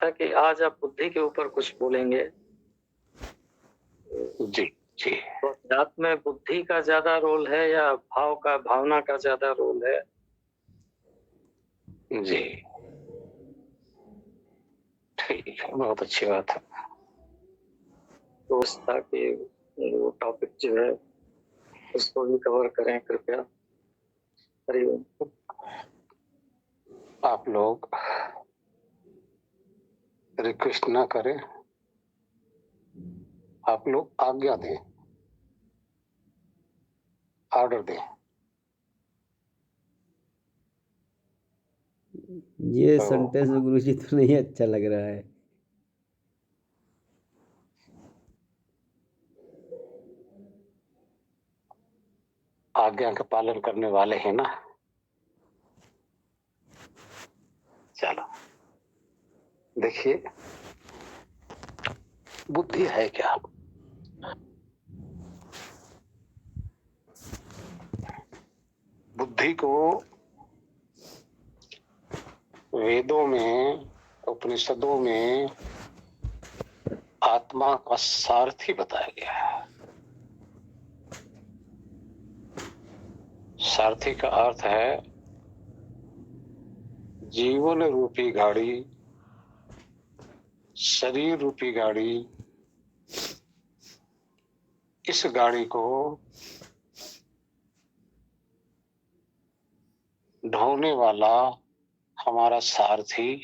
कि आज आप बुद्धि के ऊपर कुछ बोलेंगे। जी जी। तो अध्यात्म में बुद्धि का ज्यादा रोल है या भावना का ज्यादा रोल है? जी ठीक है, बहुत अच्छी बात है। तो ताकि वो टॉपिक जो है उसको भी कवर करें कृपया। हरिओम। आप लोग रिक्वेस्ट ना करें, आप लोग आज्ञा दें, ऑर्डर दें। ये तो सेंटेंस गुरुजी तो नहीं अच्छा लग रहा है। आज्ञा का पालन करने वाले हैं ना। चलो देखिए, बुद्धि है क्या? बुद्धि को वेदों में, उपनिषदों में आत्मा का सारथी बताया गया है। सारथी का अर्थ है जीवन रूपी गाड़ी, शरीर रूपी गाड़ी। इस गाड़ी को ढोने वाला हमारा सारथी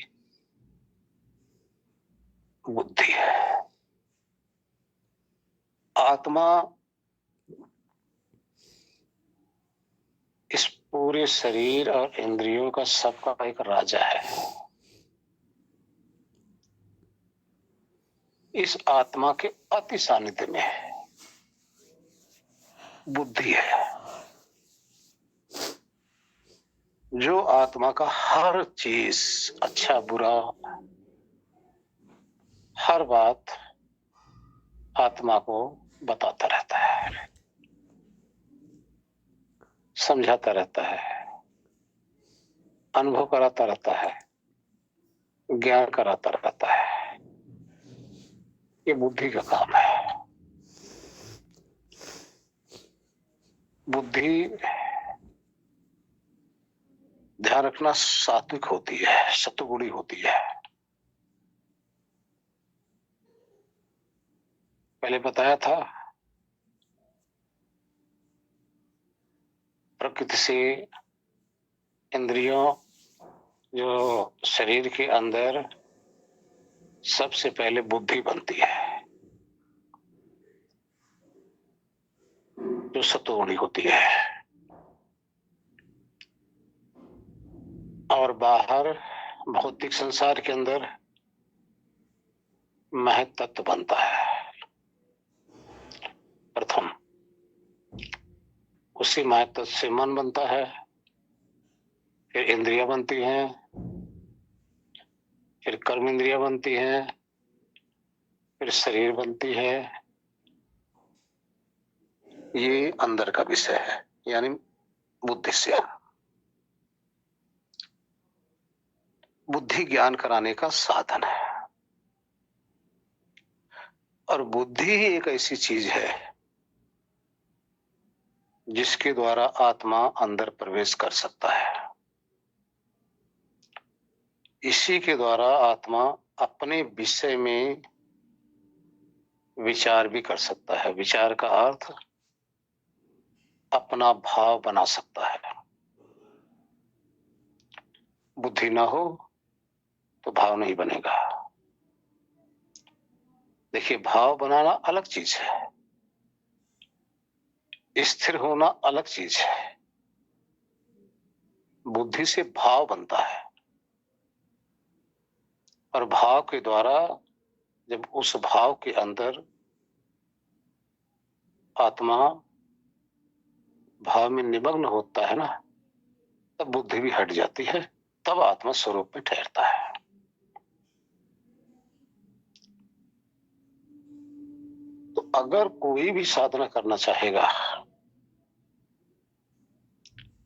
बुद्धि है। आत्मा इस पूरे शरीर और इंद्रियों का सबका एक राजा है। इस आत्मा के अति सानिध्य में बुद्धि है, जो आत्मा का हर चीज, अच्छा बुरा, हर बात आत्मा को बताता रहता है, समझाता रहता है, अनुभव कराता रहता है, ज्ञान कराता रहता है। ये बुद्धि का काम है। बुद्धि, ध्यान रखना, सात्विक होती है, सत्वगुणी होती है। पहले बताया था, प्रकृति से इंद्रियों, जो शरीर के अंदर सबसे पहले बुद्धि बनती है, जो सत्वगुणी होती है। और बाहर भौतिक संसार के अंदर महत तत्व बनता है प्रथम। उसी महत तत्व से मन बनता है, फिर इंद्रियां बनती हैं, फिर कर्म इंद्रियां बनती हैं, फिर शरीर बनती है। ये अंदर का विषय है, यानी बुद्धि से। बुद्धि ज्ञान कराने का साधन है। और बुद्धि ही एक ऐसी चीज है जिसके द्वारा आत्मा अंदर प्रवेश कर सकता है। इसी के द्वारा आत्मा अपने विषय में विचार भी कर सकता है। विचार का अर्थ अपना भाव बना सकता है। बुद्धि ना हो तो भाव नहीं बनेगा। देखिए, भाव बनाना अलग चीज है, स्थिर होना अलग चीज है। बुद्धि से भाव बनता है, और भाव के द्वारा जब उस भाव के अंदर आत्मा भाव में निमग्न होता है ना, तब बुद्धि भी हट जाती है, तब आत्मा स्वरूप में ठहरता है। तो अगर कोई भी साधना करना चाहेगा,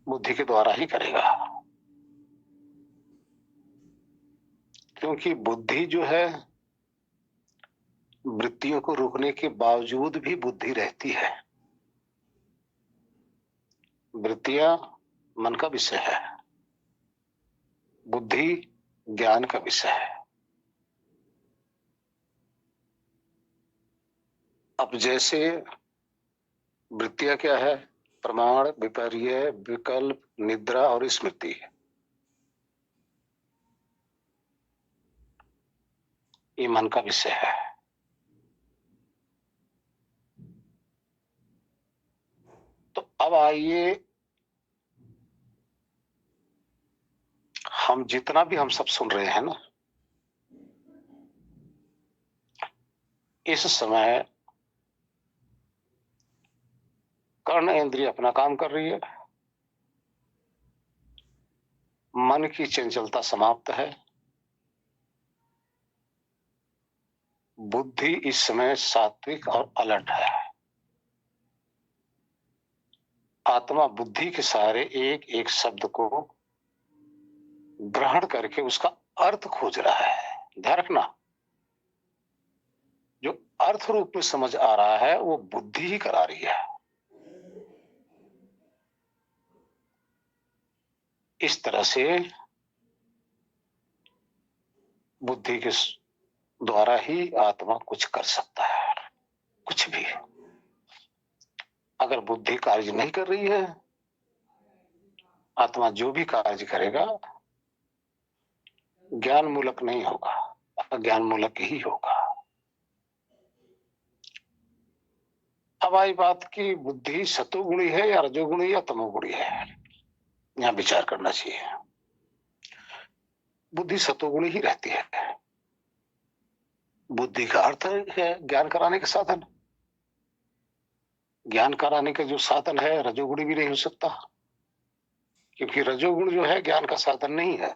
बुद्धि के द्वारा ही करेगा। क्योंकि बुद्धि जो है वृत्तियों को रोकने के बावजूद भी बुद्धि रहती है। वृत्तियां मन का विषय है, बुद्धि ज्ञान का विषय है। अब जैसे वृत्तियां क्या है? प्रमाण, विपर्य, विकल्प, निद्रा और स्मृति। ये मन का विषय है। तो अब आइए, हम जितना भी हम सब सुन रहे हैं ना, इस समय कर्ण इंद्रिय अपना काम कर रही है, मन की चंचलता समाप्त है, बुद्धि इस समय सात्विक और अलर्ट है। आत्मा बुद्धि के सहारे एक एक शब्द को ग्रहण करके उसका अर्थ खोज रहा है। ध्यान रखना, जो अर्थ रूप में समझ आ रहा है वो बुद्धि ही करा रही है। इस तरह से बुद्धि के द्वारा ही आत्मा कुछ कर सकता है, कुछ भी। अगर बुद्धि कार्य नहीं कर रही है, आत्मा जो भी कार्य करेगा ज्ञान मूलक नहीं होगा, अज्ञान मूलक ही होगा। अब आई बात की बुद्धि सतोगुणी है या रजोगुणी या तमोगुणी है, यहां विचार करना चाहिए। बुद्धि सतोगुणी ही रहती है। बुद्धि का अर्थ है ज्ञान कराने का साधन। ज्ञान कराने का जो साधन है रजोगुणी भी नहीं हो सकता, क्योंकि रजोगुण जो है ज्ञान का साधन नहीं है,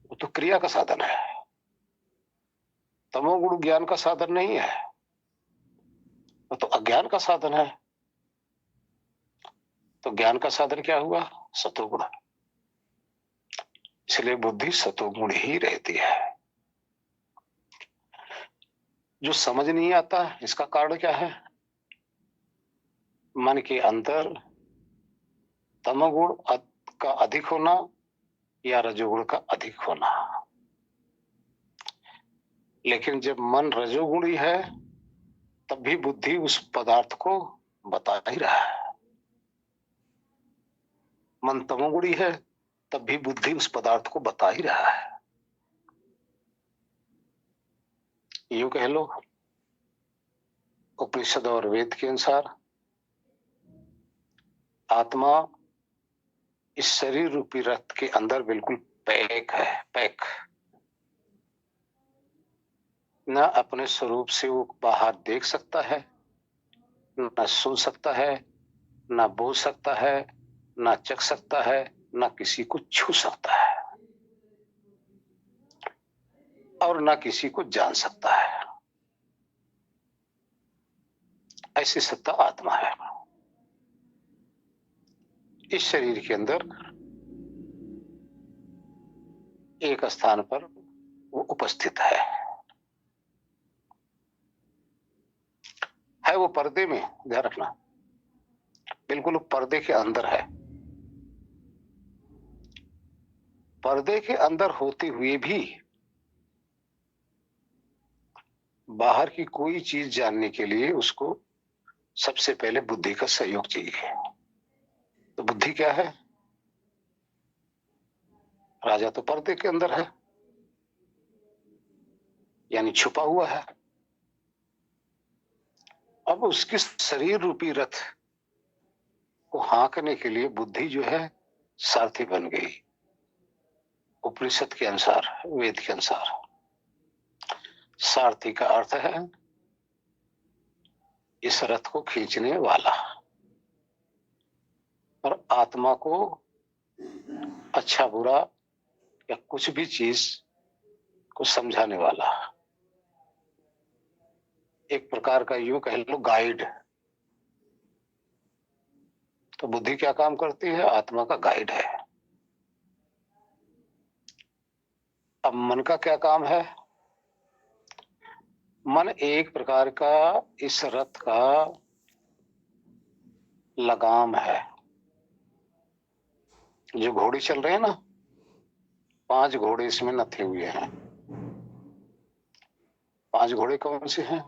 वो तो क्रिया का साधन है। तमोगुण ज्ञान का साधन नहीं है, वो तो अज्ञान का साधन है। तो ज्ञान का साधन क्या हुआ? सतोगुण। इसलिए बुद्धि सतोगुण ही रहती है। जो समझ नहीं आता, इसका कारण क्या है? मन के अंदर तमोगुण का अधिक होना या रजोगुण का अधिक होना। लेकिन जब मन रजोगुणी है तब भी बुद्धि उस पदार्थ को बता ही रहा है। मन तमोगुणी है तब भी बुद्धि उस पदार्थ को बता ही रहा है। यूं कह लो, उपनिषद और वेद के अनुसार आत्मा इस शरीर रूपी रथ के अंदर बिल्कुल पैक है, पैक। न अपने स्वरूप से वो बाहर देख सकता है, न सुन सकता है, न बोल सकता है, न चख सकता है, न किसी को छू सकता है, और न किसी को जान सकता है। ऐसी सत्ता आत्मा है। इस शरीर के अंदर एक स्थान पर वो उपस्थित है वो पर्दे में। ध्यान रखना, बिल्कुल पर्दे के अंदर है। पर्दे के अंदर होते हुए भी बाहर की कोई चीज जानने के लिए उसको सबसे पहले बुद्धि का सहयोग चाहिए। तो बुद्धि क्या है? राजा तो पर्दे के अंदर है, यानी छुपा हुआ है। अब उसके शरीर रूपी रथ को हाँकने के लिए बुद्धि जो है सारथी बन गई। उपनिषद के अनुसार, वेद के अनुसार सारथी का अर्थ है इस रथ को खींचने वाला, और आत्मा को अच्छा बुरा या कुछ भी चीज को समझाने वाला। एक प्रकार का यूं कह लो गाइड। तो बुद्धि क्या काम करती है? आत्मा का गाइड है। अब मन का क्या काम है? मन एक प्रकार का इस रथ का लगाम है। जो घोड़े चल रहे हैं ना, 5 घोड़े इसमें नथे हुए हैं। 5 घोड़े कौन से हैं?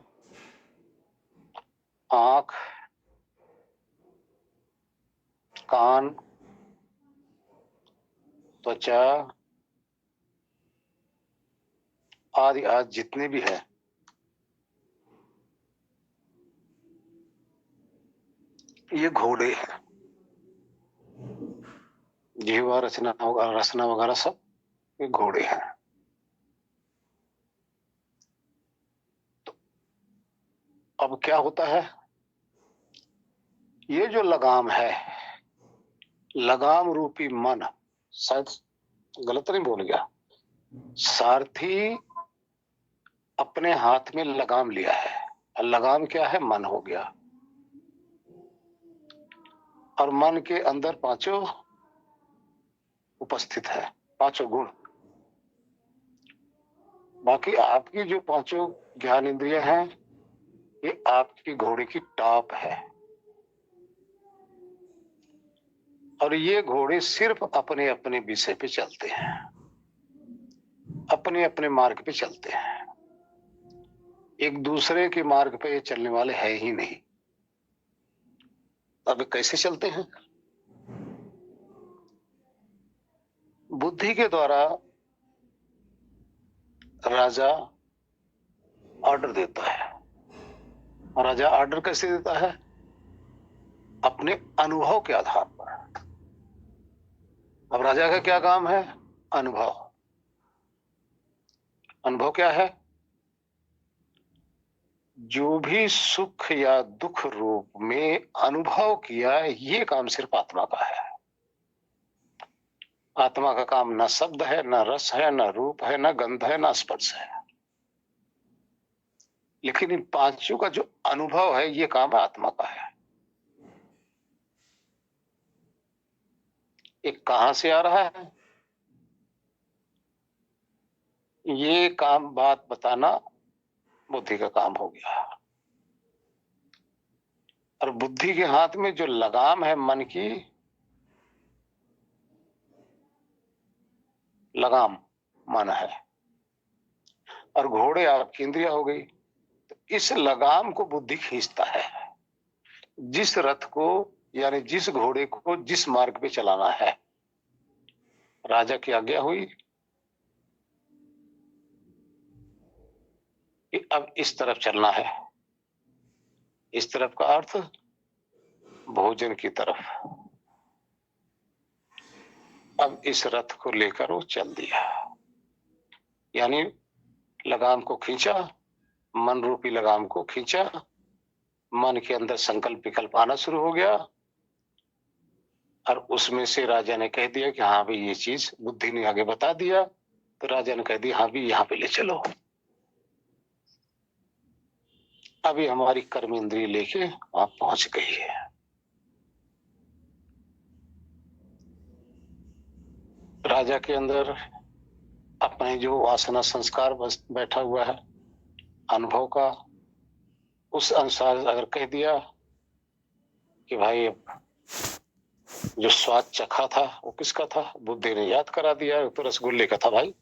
आंख, कान, त्वचा आदि आदि जितने भी है, ये घोड़े हैं। जीवा, रचना वगैरह सब ये घोड़े हैं। तो अब क्या होता है? ये जो लगाम है, लगाम रूपी मन, शायद गलत नहीं बोल गया, सारथी अपने हाथ में लगाम लिया है। और लगाम क्या है? मन हो गया। और मन के अंदर 5 उपस्थित है, 5 गुण। बाकी आपकी जो 5 ज्ञान इंद्रियां हैं, ये आपकी घोड़े की टॉप है। और ये घोड़े सिर्फ अपने अपने विषय पे चलते हैं, अपने अपने मार्ग पे चलते हैं। एक दूसरे के मार्ग पे ये चलने वाले है ही नहीं। अब कैसे चलते हैं? बुद्धि के द्वारा राजा ऑर्डर देता है। राजा ऑर्डर कैसे देता है? अपने अनुभव के आधार पर। अब राजा का क्या काम है? अनुभव। अनुभव क्या है? जो भी सुख या दुख रूप में अनुभव किया, ये काम सिर्फ आत्मा का है। आत्मा का काम न शब्द है, न रस है, न रूप है, न गंध है, न स्पर्श है। लेकिन इन 5 का जो अनुभव है, ये काम आत्मा का है। एक कहां से आ रहा है? ये काम बात बताना बुद्धि का काम हो गया। और बुद्धि के हाथ में जो लगाम है, मन की लगाम मन है, और घोड़े आपकी इंद्रिया हो गई। तो इस लगाम को बुद्धि खींचता है। जिस रथ को, यानी जिस घोड़े को जिस मार्ग पे चलाना है, राजा की आज्ञा हुई कि अब इस तरफ चलना है। इस तरफ का अर्थ भोजन की तरफ। अब इस रथ को लेकर वो चल दिया, यानी लगाम को खींचा, मन रूपी लगाम को खींचा। मन के अंदर संकल्प विकल्प आना शुरू हो गया, और उसमें से राजा ने कह दिया कि हाँ भाई, ये चीज बुद्धि ने आगे बता दिया, तो राजा ने कह दिया हाँ भी यहाँ पे ले चलो। अभी हमारी कर्म इंद्रिय लेके वहां पहुंच गई है। राजा के अंदर अपने जो वासना संस्कार बस बैठा हुआ है अनुभव का, उस अनुसार अगर कह दिया कि भाई जो स्वाद चखा था वो किसका था, बुद्धि ने याद करा दिया, तो रसगुल्ले का था भाई।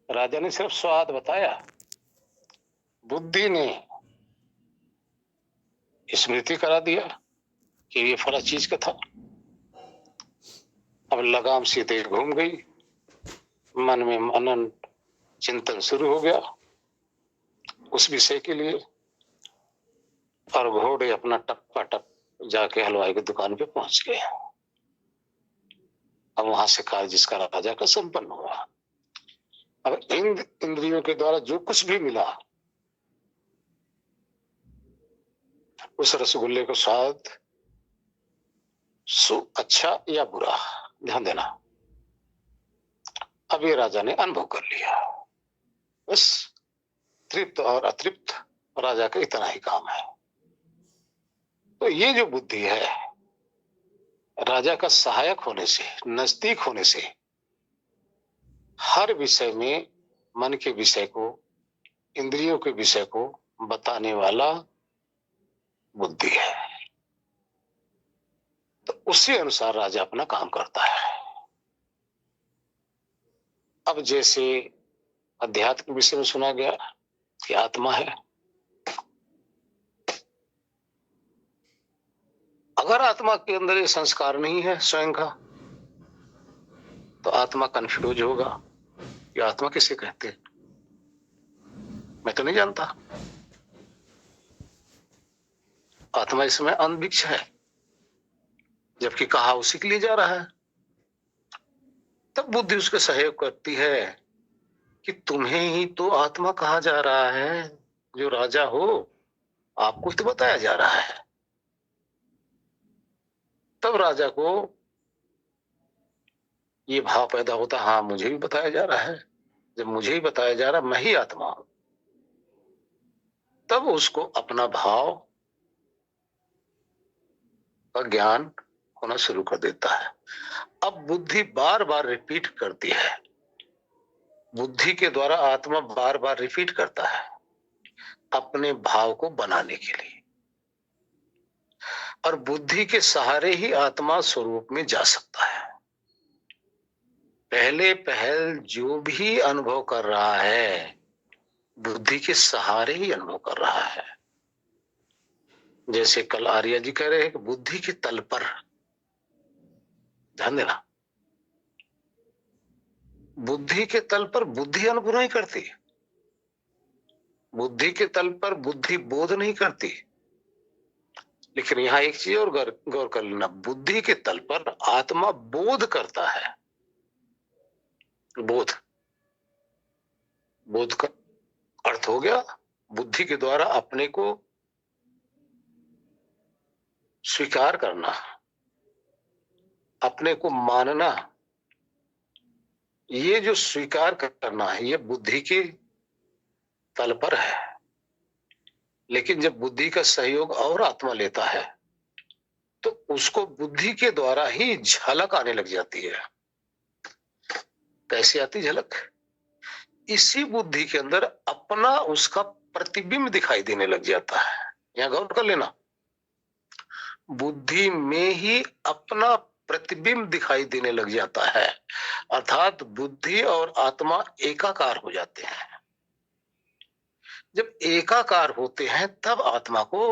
राजा ने सिर्फ स्वाद बताया, बुद्धि ने स्मृति करा दिया कि ये फला चीज का था। अब लगाम सीधे घूम गई, मन में मनन चिंतन शुरू हो गया उस विषय के लिए, और घोड़े अपना टप्पा टप जाके हलवाई की दुकान पे पहुंच गए। अब वहां से कार्य जिसका राजा का संपन्न हुआ। अब इन इंद्रियों के द्वारा जो कुछ भी मिला, उस रसगुल्ले को स्वाद अच्छा या बुरा, ध्यान देना, अभी राजा ने अनुभव कर लिया। बस तृप्त और अतृप्त राजा का इतना ही काम है। तो ये जो बुद्धि है, राजा का सहायक होने से, नजदीक होने से, हर विषय में मन के विषय को, इंद्रियों के विषय को बताने वाला बुद्धि है। तो उसी अनुसार राजा अपना काम करता है। अब जैसे अध्यात्म के विषय में सुना गया कि आत्मा है, अगर आत्मा के अंदर ये संस्कार नहीं है स्वयं का, तो आत्मा कंफ्यूज होगा कि आत्मा किसे कहते हैं, मैं तो नहीं जानता। आत्मा इसमें अंतरिक्ष है, जबकि कहा उसी के लिए जा रहा है। तब बुद्धि उसके सहयोग करती है कि तुम्हें ही तो आत्मा कहा जा रहा है, जो राजा हो आपको ही तो बताया जा रहा है। तब राजा को ये भाव पैदा होता, हाँ मुझे भी बताया जा रहा है। जब मुझे ही बताया जा रहा मैं ही आत्मा हूं, तब उसको अपना भाव का ज्ञान होना शुरू कर देता है। अब बुद्धि बार बार रिपीट करती है, बुद्धि के द्वारा आत्मा बार बार रिपीट करता है अपने भाव को बनाने के लिए, और बुद्धि के सहारे ही आत्मा स्वरूप में जा सकता है। पहले पहल जो भी अनुभव कर रहा है बुद्धि के सहारे ही अनुभव कर रहा है। जैसे कल आर्य जी कह रहे हैं कि बुद्धि के तल पर, ध्यान देना, बुद्धि के तल पर बुद्धि अनुभव नहीं करती, बुद्धि के तल पर बुद्धि बोध नहीं करती। लेकिन यहां एक चीज और गौर कर लेना, बुद्धि के तल पर आत्मा बोध करता है। बोध, बोध का अर्थ हो गया बुद्धि के द्वारा अपने को स्वीकार करना, अपने को मानना। ये जो स्वीकार करना है ये बुद्धि के तल पर है। लेकिन जब बुद्धि का सहयोग और आत्मा लेता है तो उसको बुद्धि के द्वारा ही झलक आने लग जाती है। कैसे आती झलक? इसी बुद्धि के अंदर अपना उसका प्रतिबिंब दिखाई देने लग जाता है। यहां गौर कर लेना, बुद्धि में ही अपना प्रतिबिंब दिखाई देने लग जाता है, अर्थात बुद्धि और आत्मा एकाकार हो जाते हैं। जब एकाकार होते हैं तब आत्मा को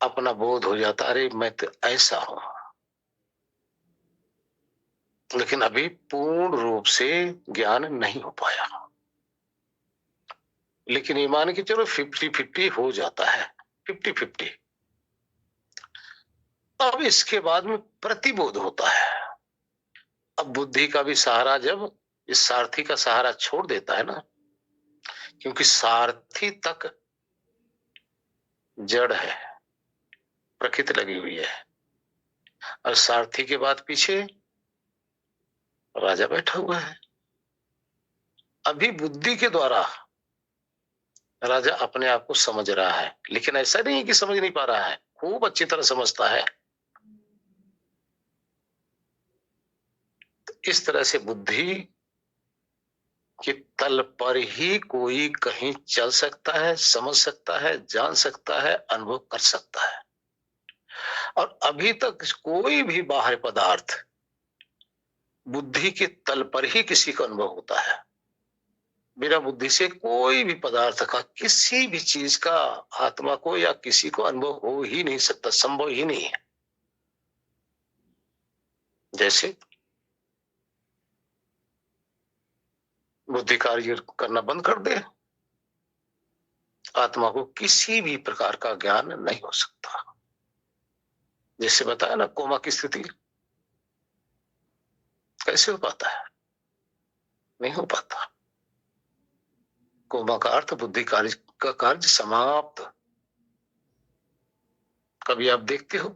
अपना बोध हो जाता, अरे मैं तो ऐसा हूं। लेकिन अभी पूर्ण रूप से ज्ञान नहीं हो पाया। लेकिन ये मान के चलो 50-50 हो जाता है, 50-50। अब इसके बाद में प्रतिबोध होता है। अब बुद्धि का भी सहारा जब इस सारथी का सहारा छोड़ देता है ना, क्योंकि सारथी तक जड़ है, प्रकृति लगी हुई है, और सारथी के बाद पीछे राजा बैठा हुआ है। अभी बुद्धि के द्वारा राजा अपने आप को समझ रहा है, लेकिन ऐसा नहीं है कि समझ नहीं पा रहा है, खूब अच्छी तरह समझता है। इस तरह से बुद्धि के तल पर ही कोई कहीं चल सकता है, समझ सकता है, जान सकता है, अनुभव कर सकता है। और अभी तक कोई भी बाहर पदार्थ बुद्धि के तल पर ही किसी का अनुभव होता है। बिना बुद्धि से कोई भी पदार्थ का, किसी भी चीज का आत्मा को या किसी को अनुभव हो ही नहीं सकता, संभव ही नहीं है। जैसे बुद्धि कार्य करना बंद कर दे, आत्मा को किसी भी प्रकार का ज्ञान नहीं हो सकता। जैसे बताया ना, कोमा की स्थिति कैसे हो पाता है? नहीं हो पाता। कोमा का अर्थ बुद्धि कार्य का कार्य समाप्त। कभी आप देखते हो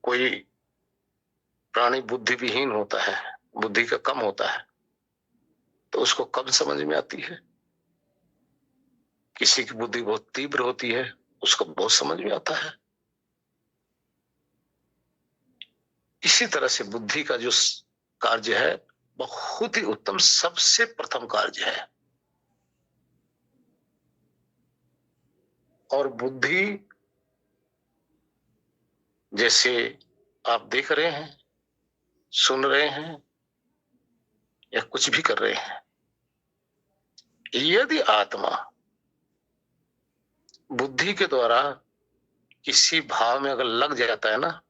कोई प्राणी बुद्धि विहीन होता है, बुद्धि का कम होता है, तो उसको कब समझ में आती है? किसी की बुद्धि बहुत तीव्र होती है, उसको बहुत समझ में आता है। इसी तरह से बुद्धि का जो कार्य है बहुत ही उत्तम, सबसे प्रथम कार्य है। और बुद्धि जैसे आप देख रहे हैं, सुन रहे हैं या कुछ भी कर रहे हैं, यदि आत्मा बुद्धि के द्वारा किसी भाव में अगर लग जाता है ना,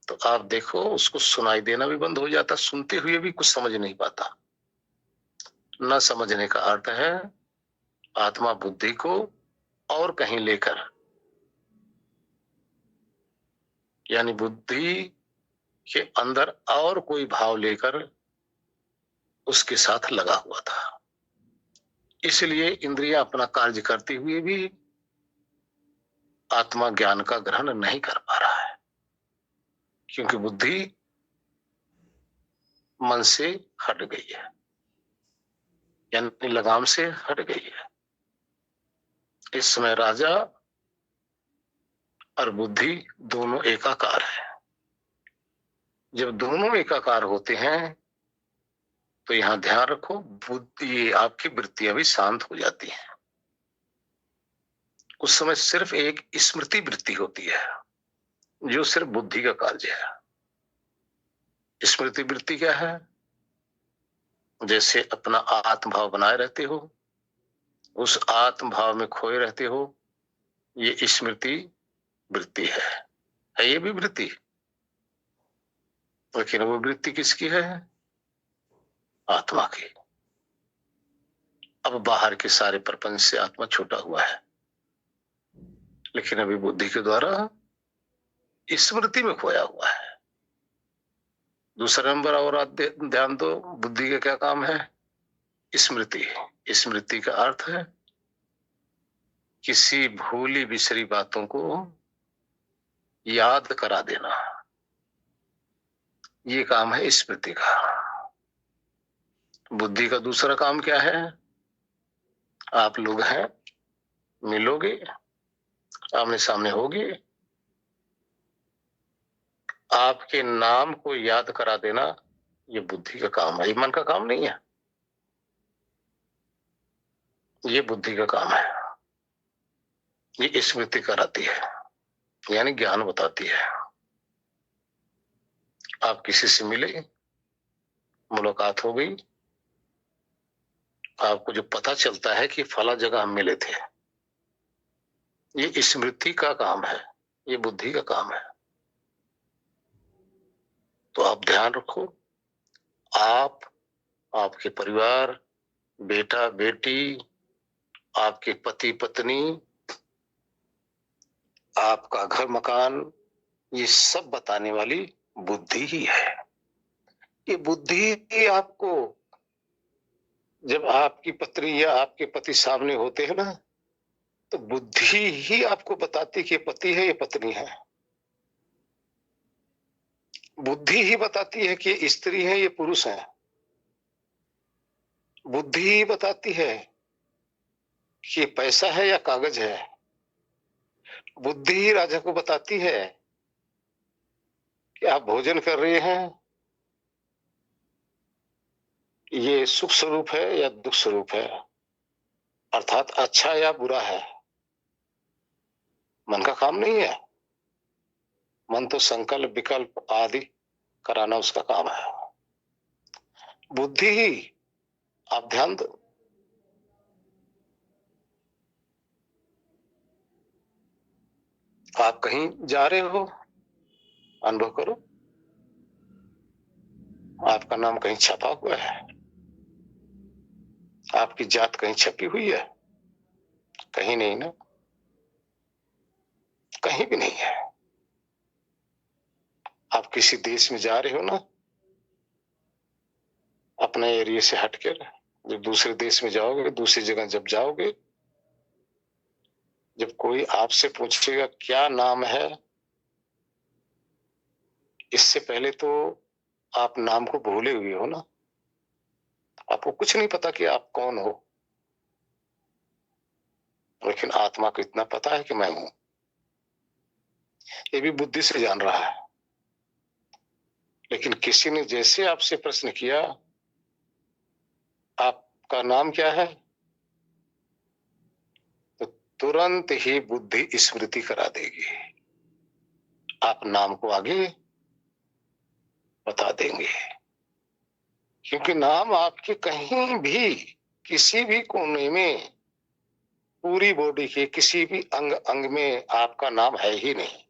तो आप देखो उसको सुनाई देना भी बंद हो जाता, सुनते हुए भी कुछ समझ नहीं पाता। न समझने का अर्थ है आत्मा बुद्धि को और कहीं लेकर, यानी बुद्धि के अंदर और कोई भाव लेकर उसके साथ लगा हुआ था। इसलिए इंद्रियां अपना कार्य करते हुए भी आत्मा ज्ञान का ग्रहण नहीं कर पा रहा है, क्योंकि बुद्धि मन से हट गई है, यानी लगाम से हट गई है। इस समय राजा और बुद्धि दोनों एकाकार है। जब दोनों एकाकार होते हैं तो यहां ध्यान रखो, बुद्धि आपकी वृत्तियां भी शांत हो जाती हैं। उस समय सिर्फ एक स्मृति वृत्ति होती है जो सिर्फ बुद्धि का कार्य है। स्मृति वृत्ति क्या है? जैसे अपना आत्म भाव बनाए रहते हो, उस आत्म भाव में खोए रहते हो, ये स्मृति वृत्ति है ये भी वृत्ति। लेकिन वो वृत्ति किसकी है? आत्मा की। अब बाहर के सारे प्रपंच से आत्मा छूटा हुआ है, लेकिन अभी बुद्धि के द्वारा स्मृति में खोया हुआ है। दूसरा नंबर और ध्यान दो, बुद्धि का क्या काम है? स्मृति। स्मृति का अर्थ है किसी भूली बिसरी बातों को याद करा देना, ये काम है स्मृति का। बुद्धि का दूसरा काम क्या है? आप लोग हैं, मिलोगे, आमने सामने होगे, आपके नाम को याद करा देना, ये बुद्धि का काम है, ये मन का काम नहीं है, ये बुद्धि का काम है। ये स्मृति कराती है, यानी ज्ञान बताती है। आप किसी से मिले, मुलाकात हो गई, आपको जो पता चलता है कि फला जगह हम मिले थे, ये स्मृति का काम है, ये बुद्धि का काम है। तो आप ध्यान रखो, आप, आपके परिवार, बेटा बेटी, आपके पति पत्नी, आपका घर मकान, ये सब बताने वाली बुद्धि ही है। ये बुद्धि ही आपको, जब आपकी पत्नी या आपके पति सामने होते हैं ना, तो बुद्धि ही आपको बताती कि ये पति है, ये पत्नी है। बुद्धि ही बताती है कि ये स्त्री है, ये पुरुष है। बुद्धि ही बताती है कि ये पैसा है या कागज है। बुद्धि ही राजा को बताती है कि आप भोजन कर रहे हैं, ये सुख स्वरूप है या दुख स्वरूप है, अर्थात अच्छा या बुरा है। मन का काम नहीं है, मन तो संकल्प विकल्प आदि कराना उसका काम है। बुद्धि ही, आप ध्यान दो, आप कहीं जा रहे हो, अनुभव करो, आपका नाम कहीं छपा हुआ है, आपकी जात कहीं छपी हुई है? कहीं नहीं ना, कहीं भी नहीं है। आप किसी देश में जा रहे हो ना, अपने एरिया से हटकर जब दूसरे देश में जाओगे, दूसरी जगह जब जाओगे, जब कोई आपसे पूछेगा क्या नाम है, इससे पहले तो आप नाम को भूले हुए हो ना, आपको कुछ नहीं पता कि आप कौन हो। लेकिन आत्मा को इतना पता है कि मैं हूं, ये भी बुद्धि से जान रहा है। लेकिन किसी ने जैसे आपसे प्रश्न किया आपका नाम क्या है, तो तुरंत ही बुद्धि स्मृति करा देगी, आप नाम को आगे बता देंगे। क्योंकि नाम आपके कहीं भी किसी भी कोने में, पूरी बॉडी के किसी भी अंग अंग में आपका नाम है ही नहीं,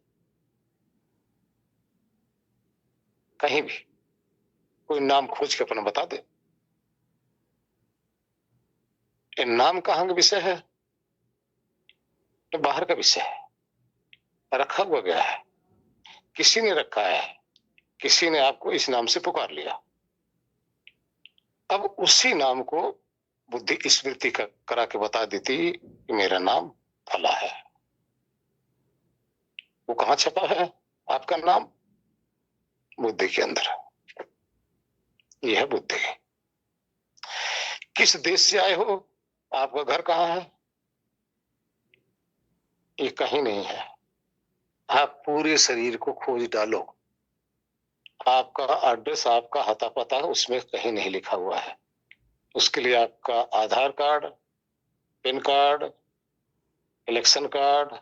कहीं भी। कोई नाम खोज के अपना बता दे। ये नाम कहाँ का विषय है, ये बाहर का विषय है, रखा हुआ गया है, किसी ने रखा है, किसी ने आपको इस नाम से पुकार लिया। अब उसी नाम को बुद्धि स्मृति करा के बता देती कि मेरा नाम फला है। वो कहाँ छपा है आपका नाम, बुद्धि के अंदर। यह है बुद्धि। किस देश से आए हो, आपका घर कहाँ है, ये कहीं नहीं है। आप पूरे शरीर को खोज डालो, आपका एड्रेस, आपका हता पता उसमें कहीं नहीं लिखा हुआ है। उसके लिए आपका Aadhaar card, PAN card, election card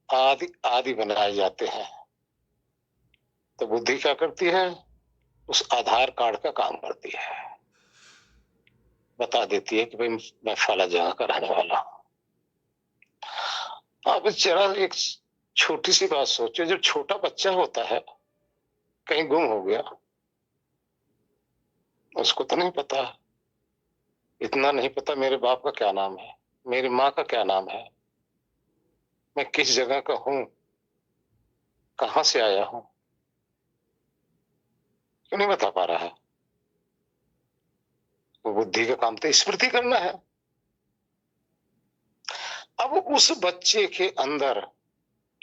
आदि आदि बनाए जाते हैं। तो बुद्धि क्या करती है, उस आधार कार्ड का काम करती है, बता देती है कि भाई मैं फला जगह का रहने वाला हूं। आप जरा एक छोटी सी बात सोचो, जब छोटा बच्चा होता है कहीं गुम हो गया, उसको तो नहीं पता, इतना नहीं पता मेरे बाप का क्या नाम है, मेरी माँ का क्या नाम है, मैं किस जगह का हूं, कहां से आया हूं, क्यों नहीं बता पा रहा है। वो बुद्धि का काम तो स्मृति करना है। अब उस बच्चे के अंदर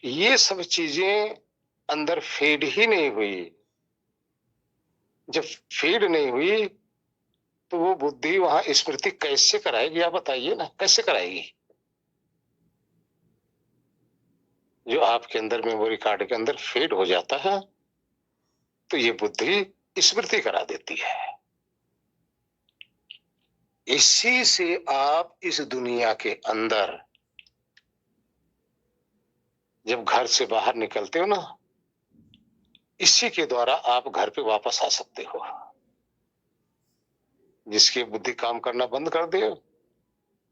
ये सब चीजें अंदर फीड ही नहीं हुई। जब फीड नहीं हुई तो वो बुद्धि वहां स्मृति कैसे कराएगी, आप बताइए ना, कैसे कराएगी। जो आपके अंदर मेमोरी कार्ड के अंदर फीड हो जाता है तो ये बुद्धि स्मृति करा देती है। इसी से आप इस दुनिया के अंदर जब घर से बाहर निकलते हो ना, इसी के द्वारा आप घर पे वापस आ सकते हो। जिसकी बुद्धि काम करना बंद कर दे,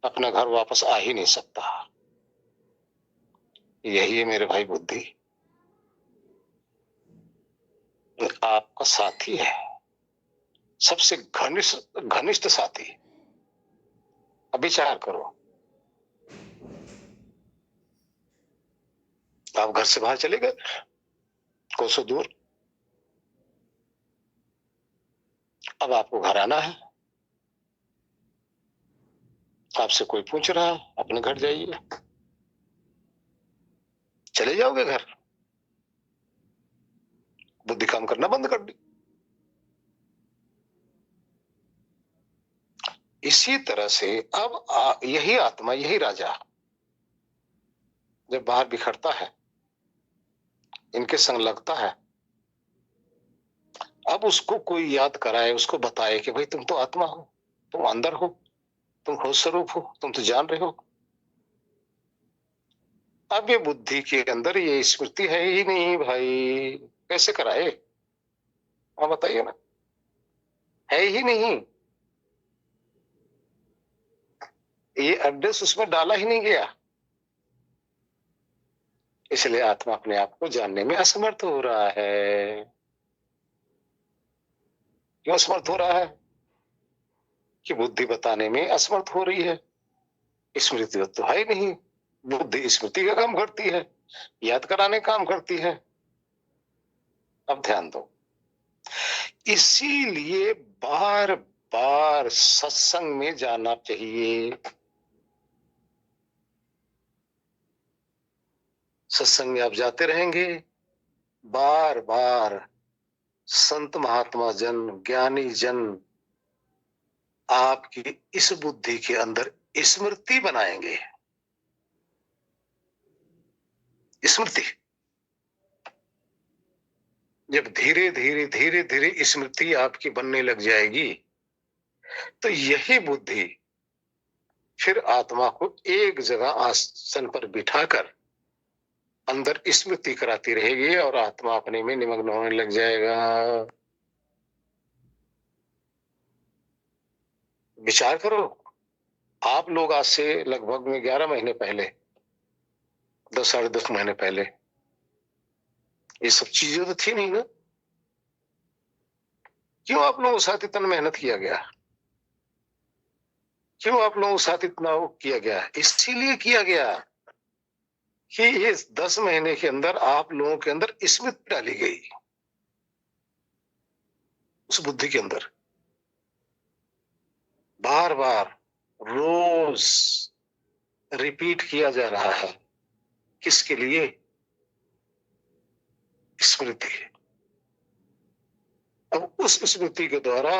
अपना घर वापस आ ही नहीं सकता। यही है मेरे भाई बुद्धि, आपका साथी है, सबसे घनिष्ठ घनिष्ठ साथी। अब विचार करो, आप घर से बाहर चले गए कोसों दूर, अब आपको घर आना है, आपसे कोई पूछ रहा है अपने घर जाइए, चले जाओगे घर, बुद्धि काम करना बंद कर दी। इसी तरह से अब यही आत्मा, यही राजा जब बाहर बिखरता है, इनके संग लगता है, अब उसको कोई याद कराए, उसको बताए कि भाई तुम तो आत्मा हो, तुम अंदर हो, तुम खुद स्वरूप हो, तुम तो जान रहे हो। अब ये बुद्धि के अंदर ये स्मृति है ही नहीं भाई, कैसे कराए, आप बताइए ना, है ही नहीं, ये एड्रेस उसमें डाला ही नहीं गया। इसलिए आत्मा अपने आप को जानने में असमर्थ हो रहा है। क्यों असमर्थ हो रहा है, कि बुद्धि बताने में असमर्थ हो रही है। स्मृति तो है ही नहीं, बुद्धि स्मृति का काम करती है, याद कराने का काम करती है। अब ध्यान दो, इसीलिए बार बार सत्संग में जाना चाहिए। सत्संग में आप जाते रहेंगे, बार बार संत महात्मा जन, ज्ञानी जन आपकी इस बुद्धि के अंदर स्मृति बनाएंगे। स्मृति जब धीरे धीरे धीरे धीरे स्मृति आपकी बनने लग जाएगी, तो यही बुद्धि फिर आत्मा को एक जगह आसन पर बिठाकर अंदर स्मृति कराती रहेगी और आत्मा अपने में निमग्न होने लग जाएगा। विचार करो, आप लोग आज से लगभग में 11 महीने पहले, 10 साढ़े 10 महीने पहले ये सब चीजें तो थी नहीं ना। क्यों आप लोगों के साथ इतना मेहनत किया गया? क्यों आप लोगों के साथ इतना वो किया गया? इसीलिए किया गया कि ये 10 महीने के अंदर आप लोगों के अंदर स्मृति डाली गई, उस बुद्धि के अंदर बार बार रोज रिपीट किया जा रहा है। किसके लिए? स्मृति। अब उस स्मृति के द्वारा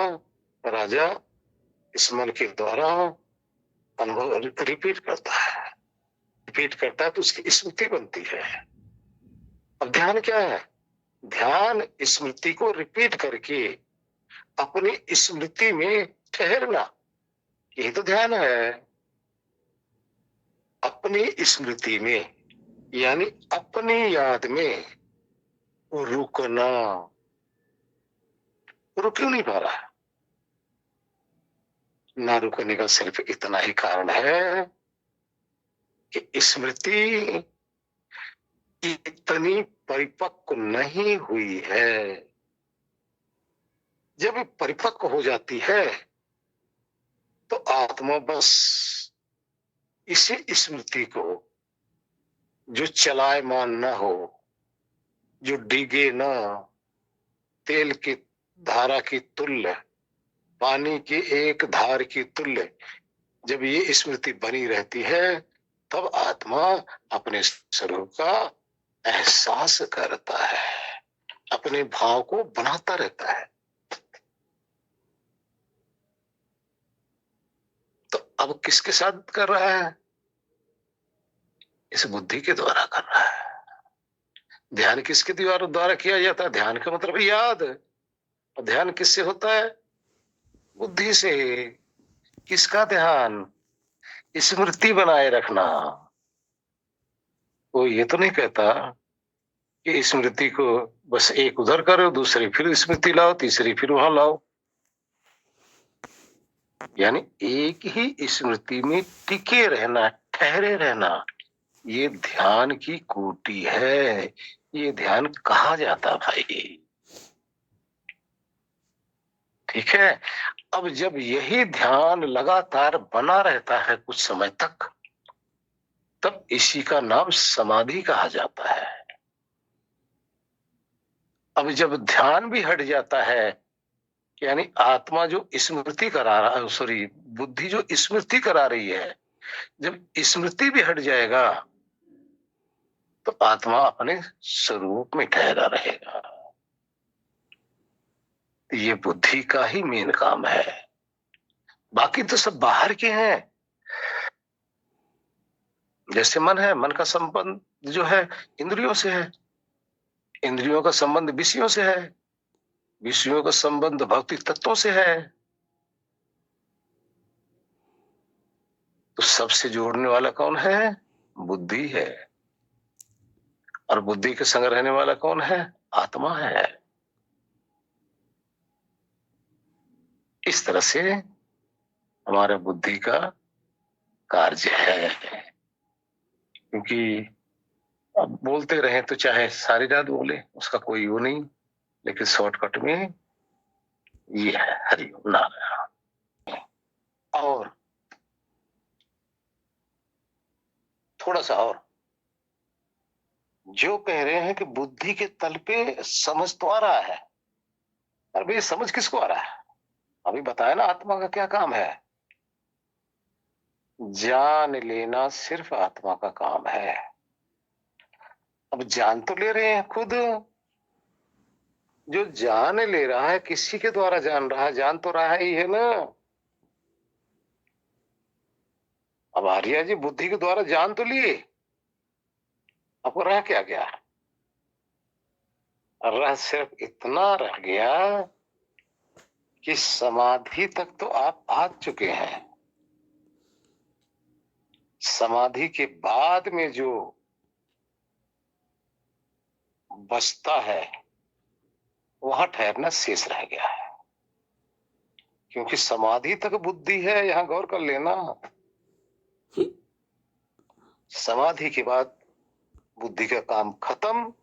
राजा इस मन के द्वारा अनुभव रिपीट करता है, रिपीट करता है तो उसकी स्मृति बनती है। अब ध्यान क्या है? ध्यान स्मृति को रिपीट करके अपनी स्मृति में ठहरना, यही तो ध्यान है। अपनी स्मृति में यानी अपनी याद में रुकना। रुक क्यों नहीं पा रहा? ना रुकने का सिर्फ इतना ही कारण है कि स्मृति इतनी परिपक्व नहीं हुई है। जब ये परिपक्व हो जाती है तो आत्मा बस इसी स्मृति को, जो चलायमान न हो, जो डिगे न, तेल की धारा की तुल्य, पानी की एक धार की तुल्य जब ये स्मृति बनी रहती है, तब आत्मा अपने स्वरूप का एहसास करता है, अपने भाव को बनाता रहता है। तो अब किसके साथ कर रहा है? इस बुद्धि के द्वारा कर रहा है। ध्यान किसके द्वारा किया जाता है? ध्यान का मतलब याद। और ध्यान किससे होता है? बुद्धि से। किसका ध्यान? स्मृति बनाए रखना। वो ये तो नहीं कहता कि स्मृति को बस एक उधर करो, दूसरी फिर स्मृति लाओ, तीसरी फिर वहां लाओ। यानी एक ही स्मृति में टिके रहना, ठहरे रहना, ये ध्यान की कोटि है। ये ध्यान कहा जाता भाई। ठीक है। अब जब यही ध्यान लगातार बना रहता है कुछ समय तक, तब इसी का नाम समाधि कहा जाता है। अब जब ध्यान भी हट जाता है, यानी आत्मा जो स्मृति करा रहा है, सॉरी, बुद्धि जो स्मृति करा रही है, जब स्मृति भी हट जाएगा तो आत्मा अपने स्वरूप में ठहरा रहेगा। ये बुद्धि का ही मेन काम है। बाकी तो सब बाहर के हैं। जैसे मन है, मन का संबंध जो है इंद्रियों से है, इंद्रियों का संबंध विषयों से है, विषयों का संबंध भौतिक तत्वों से है। तो सबसे जोड़ने वाला कौन है? बुद्धि है। और बुद्धि के संग रहने वाला कौन है? आत्मा है। इस तरह से हमारा बुद्धि का कार्य है। क्योंकि अब बोलते रहे तो चाहे सारी रात बोले, उसका कोई वो नहीं, लेकिन शॉर्टकट में ये है। हरिओम नारायण। और थोड़ा सा और, जो कह रहे हैं कि बुद्धि के तल पे समझ तो आ रहा है, पर भाई समझ किसको आ रहा है? अभी बताया ना आत्मा का क्या काम है। जान लेना सिर्फ आत्मा का काम है। अब जान तो ले रहे हैं खुद। जो जान ले रहा है किसी के द्वारा जान रहा है? जान तो रहा ही है ना। अब आर्या जी बुद्धि के द्वारा जान तो लिए, अब रहा क्या गया? रह सिर्फ इतना रह गया कि समाधि तक तो आप आ चुके हैं। समाधि के बाद में जो बचता है वहां ठहरना शेष रह गया है, क्योंकि समाधि तक बुद्धि है, यहां गौर कर लेना। समाधि के बाद बुद्धि का काम खत्म,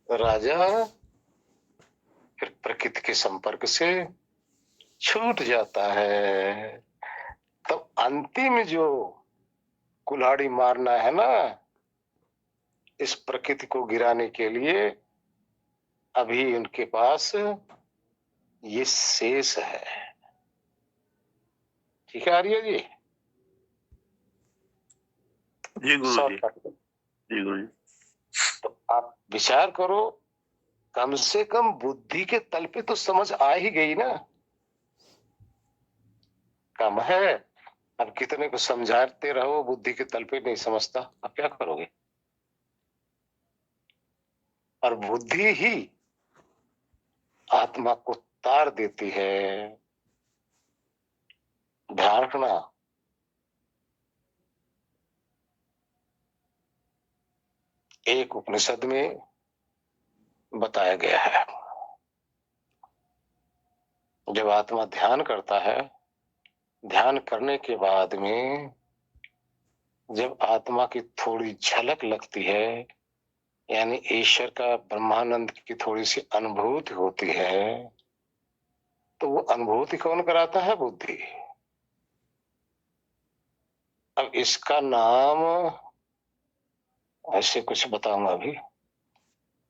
राजा फिर प्रकृति के संपर्क से छूट जाता है। तब अंतिम जो कुल्हाड़ी मारना है ना इस प्रकृति को गिराने के लिए, अभी उनके पास ये शेष है। ठीक है आर्य जी? जी गुरु जी। शॉर्टकट। जी गुरु जी। तो आप विचार करो, कम से कम बुद्धि के तल पे तो समझ आ ही गई ना। कम है, अब कितने को समझाते रहो बुद्धि के तल पे नहीं समझता, अब क्या करोगे? और बुद्धि ही आत्मा को तार देती है। ध्यान रखना, एक उपनिषद में बताया गया है, जब आत्मा ध्यान करता है, ध्यान करने के बाद में जब आत्मा की थोड़ी झलक लगती है, यानी ईश्वर का ब्रह्मानंद की थोड़ी सी अनुभूति होती है, तो वो अनुभूति कौन कराता है? बुद्धि। अब इसका नाम ऐसे कुछ बताऊंगा अभी।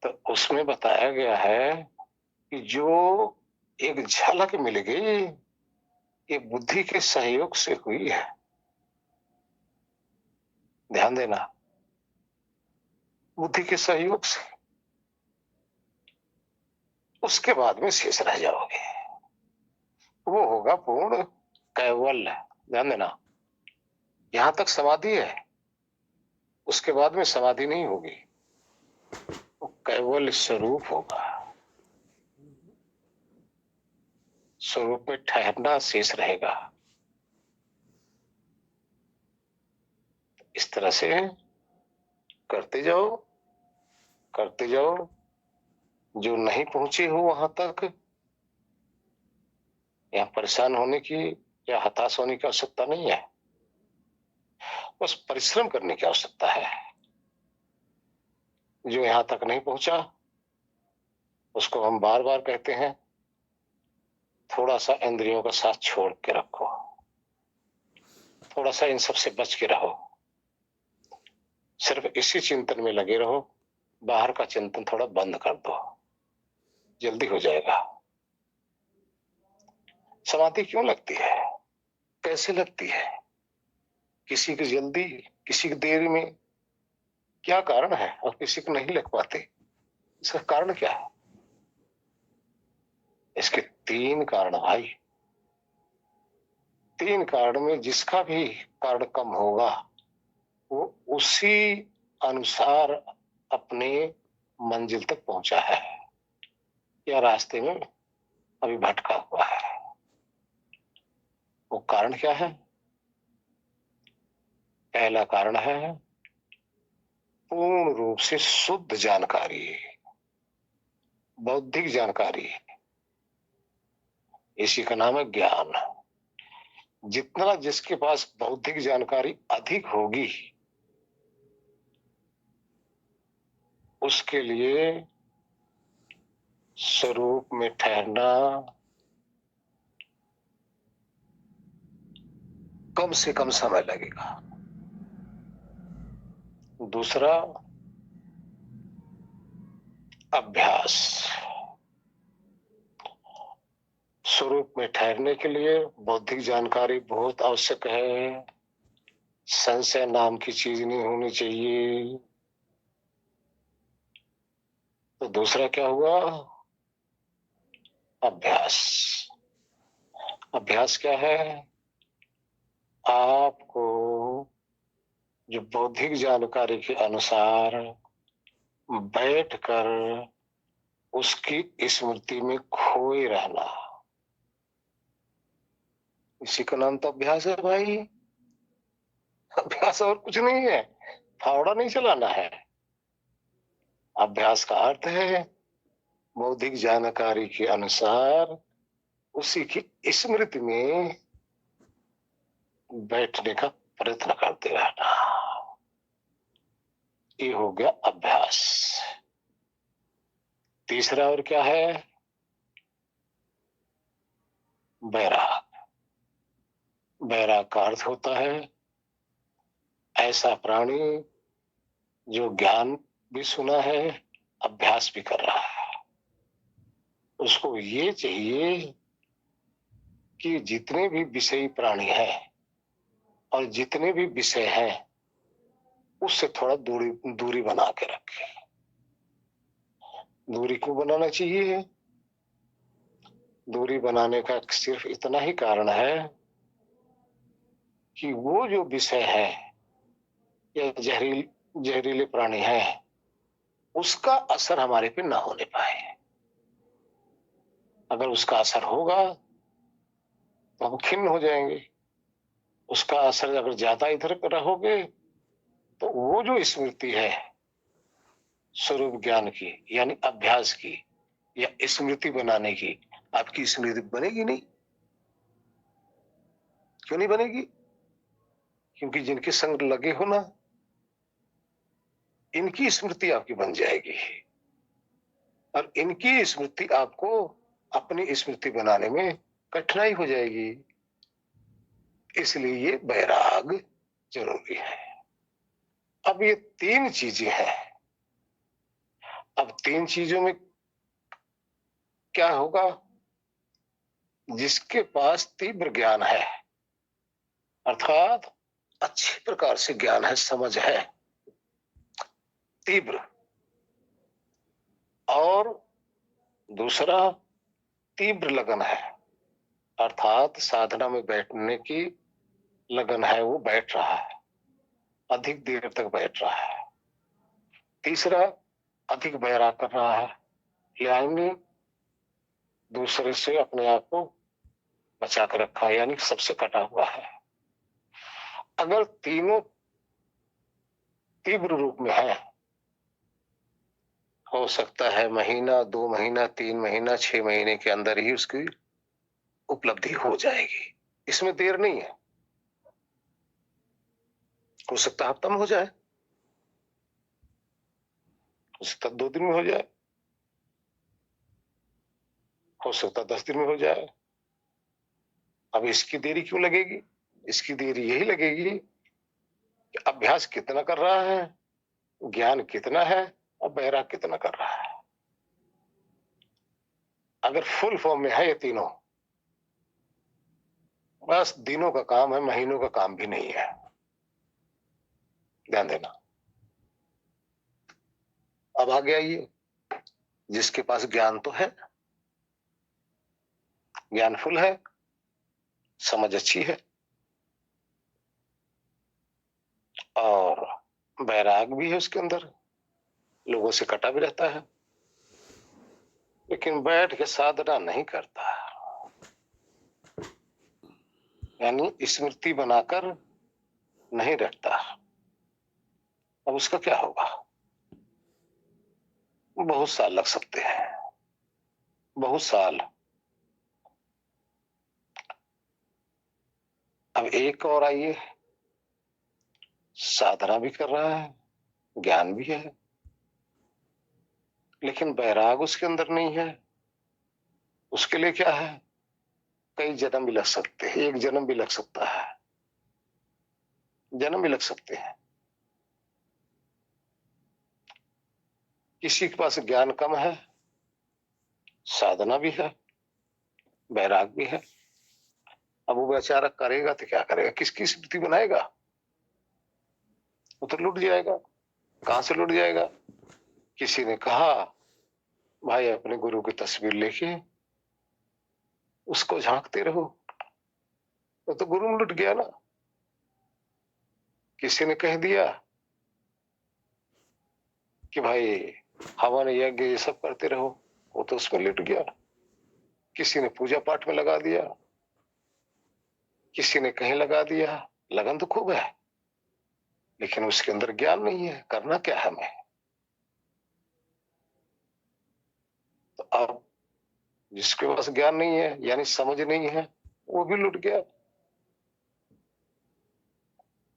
तो उसमें बताया गया है कि जो एक झलक मिल गई ये बुद्धि के सहयोग से हुई है। ध्यान देना, बुद्धि के सहयोग से। उसके बाद में शेष रह जाओगे, वो होगा पूर्ण कैवल्य। ध्यान देना, यहां तक समाधि है, उसके बाद में समाधि नहीं होगी, वो कैवल्य स्वरूप होगा। स्वरूप में ठहरना शेष रहेगा। इस तरह से करते जाओ, करते जाओ। जो नहीं पहुंचे हो वहां तक, यहाँ परेशान होने की या हताश होने की आवश्यकता नहीं है, बस परिश्रम करने की आवश्यकता है। जो यहां तक नहीं पहुंचा उसको हम बार बार कहते हैं, थोड़ा सा इंद्रियों का साथ छोड़ के रखो, थोड़ा सा इन सब से बच के रहो, सिर्फ इसी चिंतन में लगे रहो, बाहर का चिंतन थोड़ा बंद कर दो, जल्दी हो जाएगा। समाधि क्यों लगती है, कैसे लगती है, किसी की जल्दी, किसी की देरी में, क्या कारण है, और किसी को नहीं लग पाते, इसका कारण क्या है? इसके 3 कारण भाई। 3 कारण में जिसका भी कारण कम होगा वो उसी अनुसार अपने मंजिल तक पहुंचा है या रास्ते में अभी भटका हुआ है। वो कारण क्या है? पहला कारण है पूर्ण रूप से शुद्ध जानकारी, बौद्धिक जानकारी। इसी का नाम है ज्ञान। जितना जिसके पास बौद्धिक जानकारी अधिक होगी उसके लिए स्वरूप में ठहरना कम से कम समय लगेगा। दूसरा, अभ्यास। स्वरूप में ठहरने के लिए बौद्धिक जानकारी बहुत आवश्यक है, संशय नाम की चीज नहीं होनी चाहिए। तो दूसरा क्या हुआ? अभ्यास। अभ्यास क्या है? आपको जो बौद्धिक जानकारी के अनुसार बैठकर उसकी स्मृति में खोए रहना, इसी का नाम तो अभ्यास है भाई। अभ्यास और कुछ नहीं है, फावड़ा नहीं चलाना है। अभ्यास का अर्थ है बौद्धिक जानकारी के अनुसार उसी की स्मृति में बैठने का प्रयत्न करते रहना। ये हो गया अभ्यास। तीसरा और क्या है? बैराग। बैराग का अर्थ होता है ऐसा प्राणी जो ज्ञान भी सुना है, अभ्यास भी कर रहा है। उसको ये चाहिए कि जितने भी विषयी प्राणी हैं और जितने भी विषय हैं उससे थोड़ा दूरी बना के रखे। दूरी क्यों बनाना चाहिए? दूरी बनाने का सिर्फ इतना ही कारण है कि वो जो विषय है या जहरीले प्राणी है, उसका असर हमारे पे ना होने पाए। अगर उसका असर होगा तो हम खिन्न हो जाएंगे। उसका असर अगर ज्यादा इधर रहोगे तो वो जो स्मृति है स्वरूप ज्ञान की यानी अभ्यास की या स्मृति बनाने की, आपकी स्मृति बनेगी नहीं। क्यों नहीं बनेगी? क्योंकि जिनके संग लगे हो ना, इनकी स्मृति आपकी बन जाएगी और इनकी स्मृति आपको अपनी स्मृति बनाने में कठिनाई हो जाएगी। इसलिए ये बैराग जरूरी है। अब ये तीन चीजें हैं। अब तीन चीजों में क्या होगा? जिसके पास तीव्र ज्ञान है, अर्थात अच्छी प्रकार से ज्ञान है, समझ है तीव्र, और दूसरा तीव्र लगन है, अर्थात साधना में बैठने की लगन है, वो बैठ रहा है, अधिक देर तक बैठ रहा है। तीसरा अधिक बैराग कर रहा है, यानी दूसरे से अपने आप को बचा कर रखा है, यानी सबसे कटा हुआ है। अगर तीनों तीव्र रूप में है, हो सकता है महीना, 2 महीना, 3 महीना, 6 महीने के अंदर ही उसकी उपलब्धि हो जाएगी। इसमें देर नहीं है। हो सकता है हफ्ता में हो जाए, हो सकता 2 दिन में हो जाए, हो सकता 10 दिन में हो जाए। अब इसकी देरी क्यों लगेगी? इसकी देरी यही लगेगी कि अभ्यास कितना कर रहा है, ज्ञान कितना है और बैराग कितना कर रहा है। अगर फुल फॉर्म में है ये तीनों, बस दिनों का काम है, महीनों का काम भी नहीं है। ध्यान देना। अब आ गया ये, जिसके पास ज्ञान तो है, ज्ञान फुल है, समझ अच्छी है और बैराग भी है उसके अंदर, लोगों से कटा भी रहता है, लेकिन बैठ के साधना नहीं करता, यानी स्मृति बनाकर नहीं रखता। अब उसका क्या होगा? बहुत साल लग सकते हैं, बहुत साल। अब एक और आइए, साधना भी कर रहा है, ज्ञान भी है, लेकिन बैराग उसके अंदर नहीं है। उसके लिए क्या है? कई जन्म भी लग सकते हैं, एक जन्म भी लग सकता है, जन्म भी लग सकते हैं। किसी के पास ज्ञान कम है, साधना भी है, बैराग भी है। अब वो बेचारा करेगा तो क्या करेगा? किसकी स्मृति बनाएगा? वो तो लुट जाएगा। कहां से लुट जाएगा? किसी ने कहा भाई अपने गुरु की तस्वीर लेके उसको झांकते रहो, तो गुरु में लुट गया ना। किसी ने कह दिया कि भाई हवन यज्ञ ये सब करते रहो, वो तो उसमें लिट गया। किसी ने पूजा पाठ में लगा दिया, किसी ने कहीं लगा दिया। लगन तो खूब है, लेकिन उसके अंदर ज्ञान नहीं है, करना क्या है हमें। तो अब जिसके पास ज्ञान नहीं है यानी समझ नहीं है, वो भी लुट गया।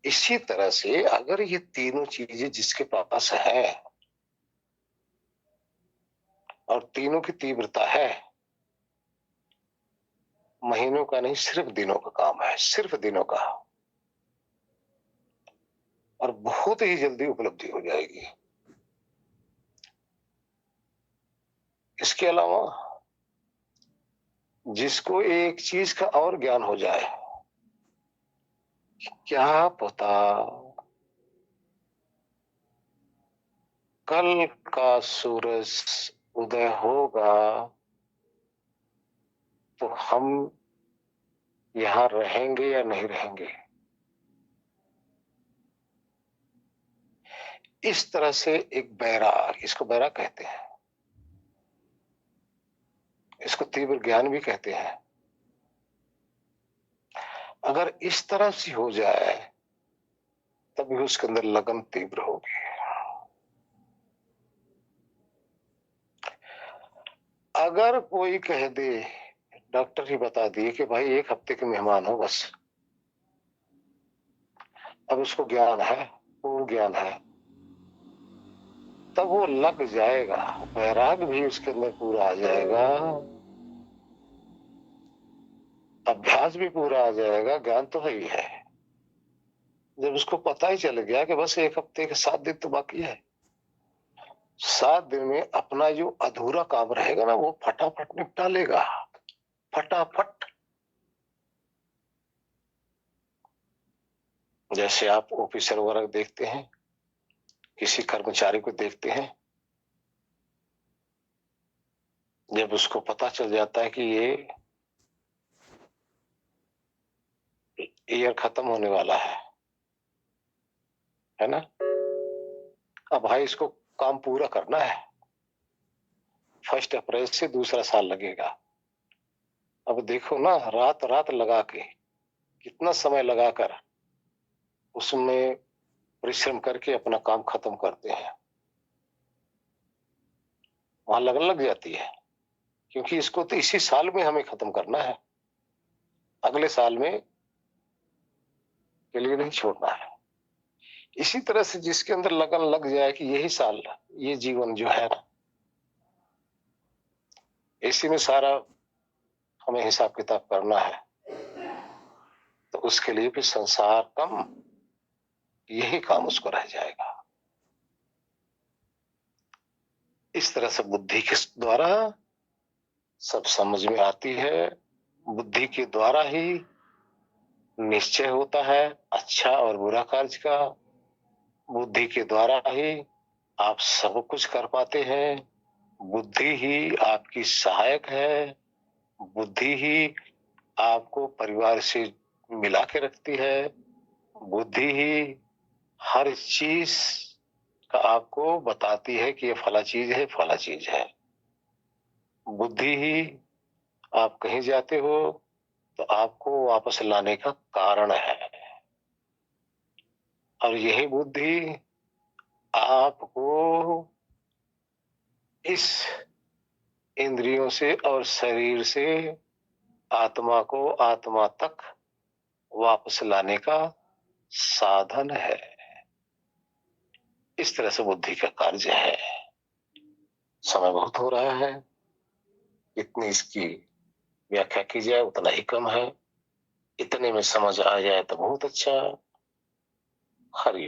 इसी तरह से अगर ये तीनों चीजें जिसके पास है और तीनों की तीव्रता है, महीनों का नहीं सिर्फ दिनों का काम है, सिर्फ दिनों का, और बहुत ही जल्दी उपलब्धि हो जाएगी। इसके अलावा जिसको एक चीज का और ज्ञान हो जाए, क्या पता कल का सूरज उदय होगा तो हम यहां रहेंगे या नहीं रहेंगे। इस तरह से एक बैराग, इसको बैराग कहते हैं, इसको तीव्र ज्ञान भी कहते हैं। अगर इस तरह से हो जाए तभी उसके अंदर लगन तीव्र होगी। अगर कोई कह दे, डॉक्टर ही बता दिए कि भाई 1 हफ्ते के मेहमान हो बस, अब उसको ज्ञान है, पूर्ण ज्ञान है, तब वो लग जाएगा, वैराग भी उसके अंदर पूरा आ जाएगा, अभ्यास भी पूरा आ जाएगा, ज्ञान तो है ही है। जब उसको पता ही चल गया कि बस 1 हफ्ते के 7 दिन तो बाकी है, 7 दिन में अपना जो अधूरा काम रहेगा ना, वो फटाफट निपटा लेगा, फटाफट। जैसे आप ऑफिसर वगैरह देखते हैं, किसी कर्मचारी को देखते हैं, जब उसको पता चल जाता है कि ये ईयर खत्म होने वाला है ना, अब भाई इसको काम पूरा करना है, 1 अप्रैल से दूसरा साल लगेगा। अब देखो ना, रात रात लगा के, कितना समय लगाकर उसमें परिश्रम करके अपना काम खत्म करते हैं, वहां लगन लग जाती है, क्योंकि इसको तो इसी साल में हमें खत्म करना है, अगले साल में के लिए नहीं छोड़ना है। इसी तरह से जिसके अंदर लगन लग जाए कि यही साल, ये जीवन जो है ना, इसी में सारा हमें हिसाब किताब करना है, तो उसके लिए भी संसार कम, यही काम उसको रह जाएगा। इस तरह से बुद्धि के द्वारा सब समझ में आती है, बुद्धि के द्वारा ही निश्चय होता है अच्छा और बुरा कार्य का, बुद्धि के द्वारा ही आप सब कुछ कर पाते हैं, बुद्धि ही आपकी सहायक है, बुद्धि ही आपको परिवार से मिला के रखती है, बुद्धि ही हर चीज का आपको बताती है कि ये फला चीज है, फला चीज है। बुद्धि ही आप कहीं जाते हो तो आपको वापस लाने का कारण है, और यही बुद्धि आपको इस इंद्रियों से और शरीर से आत्मा को आत्मा तक वापस लाने का साधन है। इस तरह से बुद्धि का कार्य है। समय बहुत हो रहा है, इतनी इसकी व्याख्या की जाए उतना ही कम है, इतने में समझ आ जाए तो बहुत अच्छा। हरि